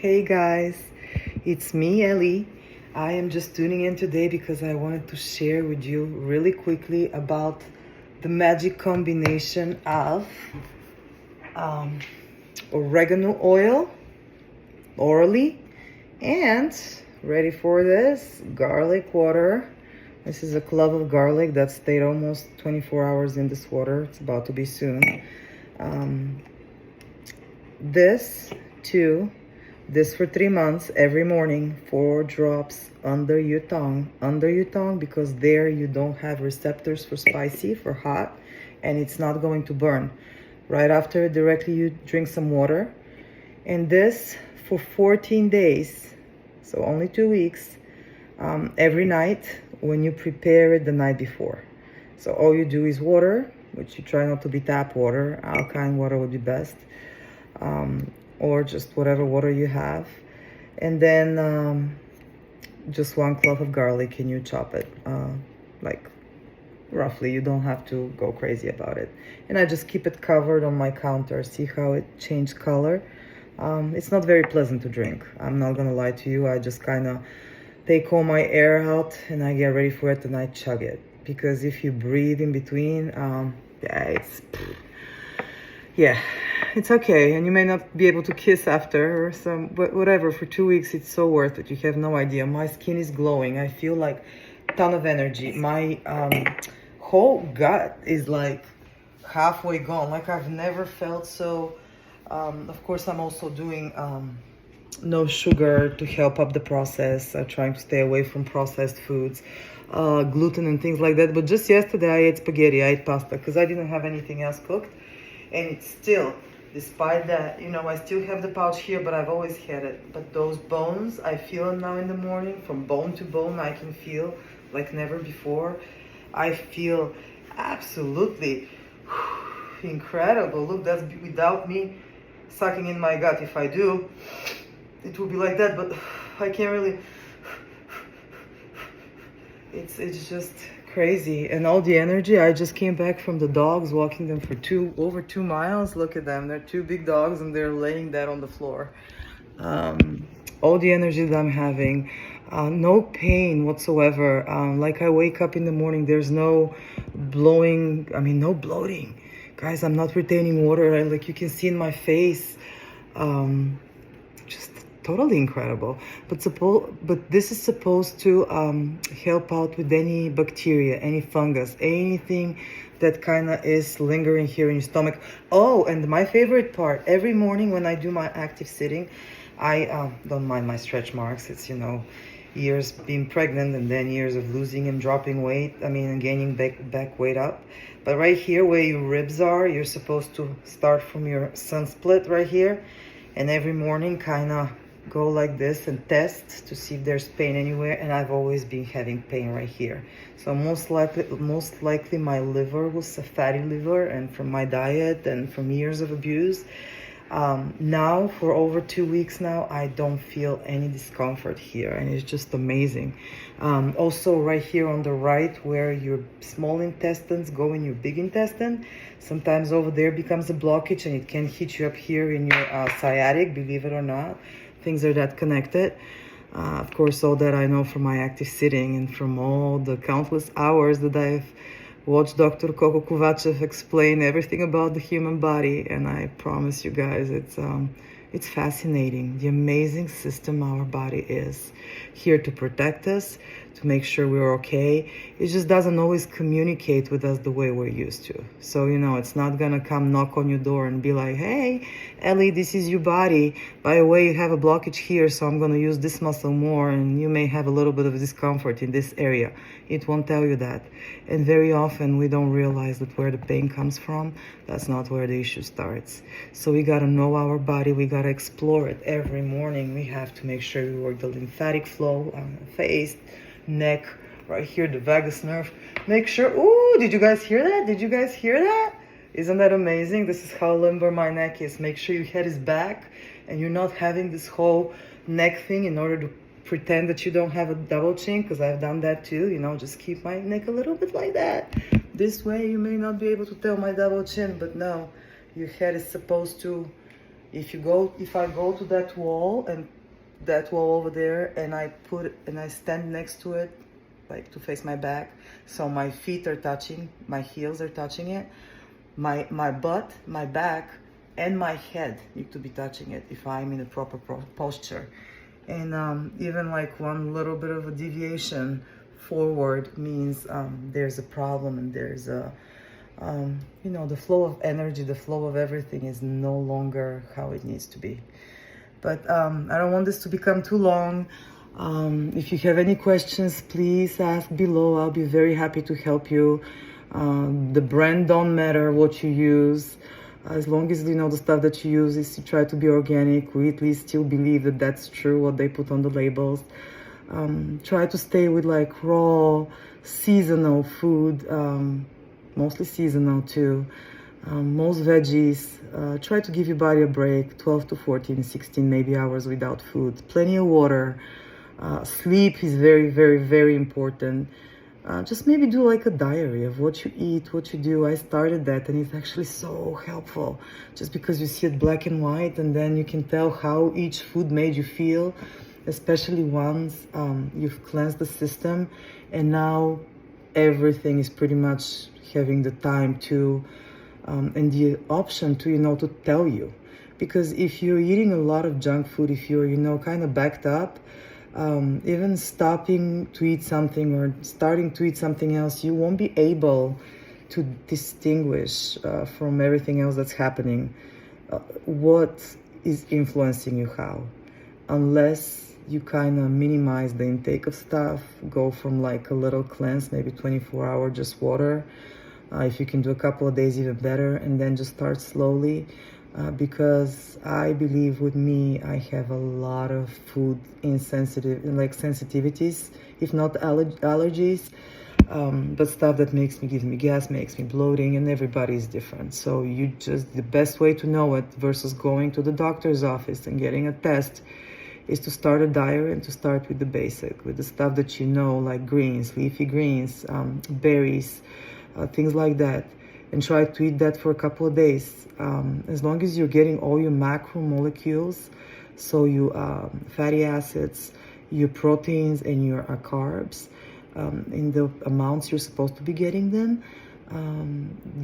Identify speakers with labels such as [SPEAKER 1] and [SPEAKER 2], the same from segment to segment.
[SPEAKER 1] Hey guys, it's me, Ellie. I am just tuning in today because I wanted to share with you really quickly about the magic combination of um, oregano oil, orally, and ready for this, garlic water. This is a clove of garlic that stayed almost 24 hours in this water. It's about to be soon. Um, this too. This for 3 months, every morning, 4 drops under your tongue, because there you don't have receptors for spicy, for hot, and it's not going to burn. Right after, directly you drink some water. And this for 14 days, so only 2 weeks, every night when you prepare it the night before. So all you do is water, which you try not to be tap water, alkaline water would be best. Or just whatever water you have. And then just 1 clove of garlic, and you chop it, like roughly. You don't have to go crazy about it. And I just keep it covered on my counter. See how it changed color? It's not very pleasant to drink. I'm not gonna lie to you. I just kind of take all my air out and I get ready for it and I chug it. Because if you breathe in between, yeah, it's okay, and you may not be able to kiss after or but whatever. For 2 weeks, it's so worth it. You have no idea. My skin is glowing. I feel like a ton of energy. My whole gut is like halfway gone. Like I've never felt so. Of course, I'm also doing no sugar to help up the process. I'm trying to stay away from processed foods, gluten and things like that. But just yesterday, I ate spaghetti. I ate pasta because I didn't have anything else cooked. And it's still, despite that, I still have the pouch here, but I've always had it. But those bones, I feel them now in the morning. From bone to bone, I can feel like never before. I feel absolutely incredible. Look, that's without me sucking in my gut. If I do, it will be like that, but I can't really. It's just crazy. And all the energy. I just came back from the dogs, walking them for over 2 miles. Look at them. They're 2 big dogs and they're laying dead on the floor. All the energy that I'm having, no pain whatsoever. Like I wake up in the morning, there's no no bloating. Guys, I'm not retaining water. Like you can see in my face. Just totally incredible. But this is supposed to help out with any bacteria, any fungus, anything that kind of is lingering here in your stomach. Oh, and my favorite part, every morning when I do my active sitting, I don't mind my stretch marks. It's, years being pregnant and then years of losing and dropping weight. And gaining back weight up. But right here where your ribs are, you're supposed to start from your sun split right here. And every morning kind of go like this and test to see if there's pain anywhere. And I've always been having pain right here. So most likely my liver was a fatty liver, and from my diet and from years of abuse. Now for over 2 weeks now, I don't feel any discomfort here, and it's just amazing. Also right here on the right, where your small intestines go in your big intestine, sometimes over there becomes a blockage, and it can hit you up here in your sciatic, believe it or not. Things are that connected. Of course, all that I know from my active sitting and from all the countless hours that I've watched Dr. Coco Kovachev explain everything about the human body, and I promise you guys, it's fascinating, the amazing system our body is, here to protect us, to make sure we're okay. It just doesn't always communicate with us the way we're used to. So, it's not gonna come knock on your door and be like, hey, Ellie, this is your body. By the way, you have a blockage here, so I'm gonna use this muscle more, and you may have a little bit of discomfort in this area. It won't tell you that. And very often we don't realize that where the pain comes from, that's not where the issue starts. So we gotta know our body, we gotta explore it every morning. We have to make sure we work the lymphatic flow on the face, neck, right here, the vagus nerve. Make sure, ooh, did you guys hear that? Did you guys hear that? Isn't that amazing? This is how limber my neck is. Make sure your head is back and you're not having this whole neck thing in order to pretend that you don't have a double chin, because I've done that too. Just keep my neck a little bit like that. This way you may not be able to tell my double chin, but no, your head is supposed to If I go to that wall over there, and I stand next to it, like to face my back, so my feet are touching, my heels are touching it, my butt, my back, and my head need to be touching it if I'm in a proper posture. And even like one little bit of a deviation forward means there's a problem, and there's a the flow of energy, the flow of everything is no longer how it needs to be. But I don't want this to become too long. If you have any questions, please ask below. I'll be very happy to help you. The brand don't matter what you use. As long as the stuff that you use is to try to be organic. We at least still believe that that's true, what they put on the labels. Try to stay with like raw, seasonal food, mostly seasonal too. Most veggies. Try to give your body a break, 12 to 14, 16 maybe hours without food. Plenty of water. Sleep is very, very, very important. Just maybe do like a diary of what you eat, what you do. I started that, and it's actually so helpful, just because you see it black and white, and then you can tell how each food made you feel, especially once you've cleansed the system, and now everything is pretty much having the time to and the option to to tell you. Because if you're eating a lot of junk food, if you're kind of backed up, even stopping to eat something or starting to eat something else, you won't be able to distinguish from everything else that's happening what is influencing you how, unless you kind of minimize the intake of stuff, go from like a little cleanse, maybe 24-hour just water. If you can do a couple of days, even better, and then just start slowly. Because I believe with me, I have a lot of food sensitivities, if not allergies, but stuff that gives me gas, makes me bloating, and everybody is different. So the best way to know it versus going to the doctor's office and getting a test is to start a diary and to start with the basic, with the stuff that like greens, leafy greens, berries, things like that. And try to eat that for a couple of days. As long as you're getting all your macromolecules, so your fatty acids, your proteins, and your carbs, in the amounts you're supposed to be getting them,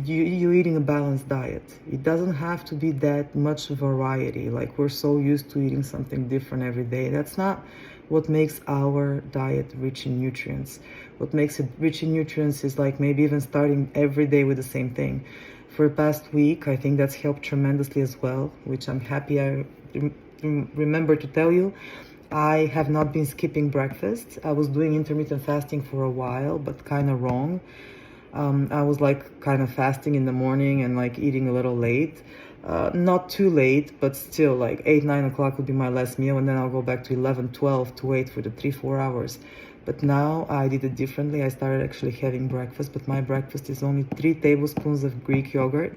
[SPEAKER 1] you're eating a balanced diet. It doesn't have to be that much variety. Like, we're so used to eating something different every day. That's not what makes our diet rich in nutrients. What makes it rich in nutrients is like maybe even starting every day with the same thing. For the past week, I think that's helped tremendously as well, which I'm happy I remember to tell you. I have not been skipping breakfast. I was doing intermittent fasting for a while, but kind of wrong. I was like kind of fasting in the morning and like eating a little late. Not too late, but still like 8, 9 o'clock would be my last meal, and then I'll go back to 11, 12 to wait for the 3-4 hours. But now I did it differently. I started actually having breakfast, but my breakfast is only 3 tablespoons of Greek yogurt,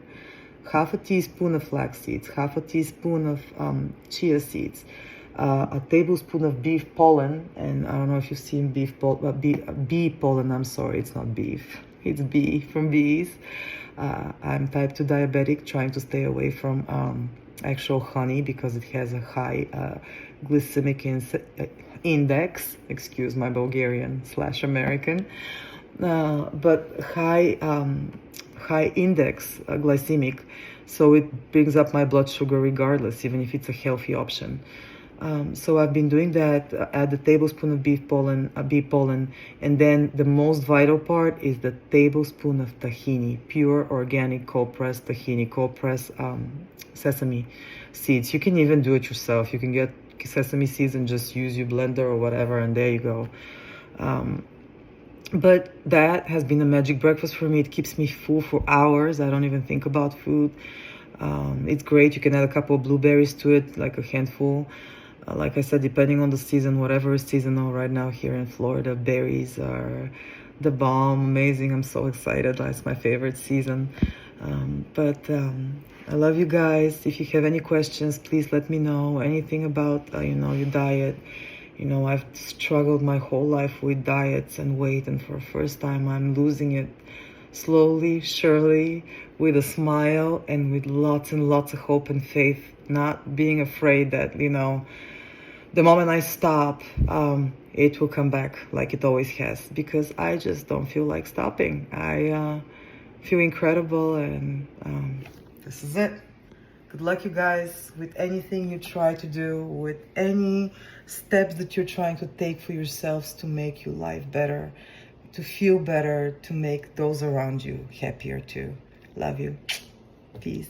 [SPEAKER 1] half a teaspoon of flax seeds, half a teaspoon of chia seeds, a tablespoon of beef pollen, and I don't know if you've seen bee pollen, I'm sorry, it's not beef. It's bee, from bees. I'm type 2 diabetic, trying to stay away from actual honey because it has a high glycemic index. Excuse my Bulgarian/American. But high index glycemic. So it brings up my blood sugar regardless, even if it's a healthy option. So I've been doing that, add the tablespoon of bee pollen, and then the most vital part is the tablespoon of tahini, pure organic cold pressed tahini, cold pressed sesame seeds. You can even do it yourself. You can get sesame seeds and just use your blender or whatever, and there you go. But that has been a magic breakfast for me. It keeps me full for hours. I don't even think about food. It's great. You can add a couple of blueberries to it, like a handful. Like I said, depending on the season, whatever is seasonal right now here in Florida, berries are the bomb, amazing. I'm so excited. That's my favorite season. But I love you guys. If you have any questions, please let me know. Anything about, your diet. I've struggled my whole life with diets and weight, and for the first time, I'm losing it slowly, surely, with a smile and with lots and lots of hope and faith, not being afraid that, the moment I stop, it will come back like it always has, because I just don't feel like stopping. I feel incredible, and this is it. Good luck, you guys, with anything you try to do, with any steps that you're trying to take for yourselves to make your life better, to feel better, to make those around you happier too. Love you. Peace.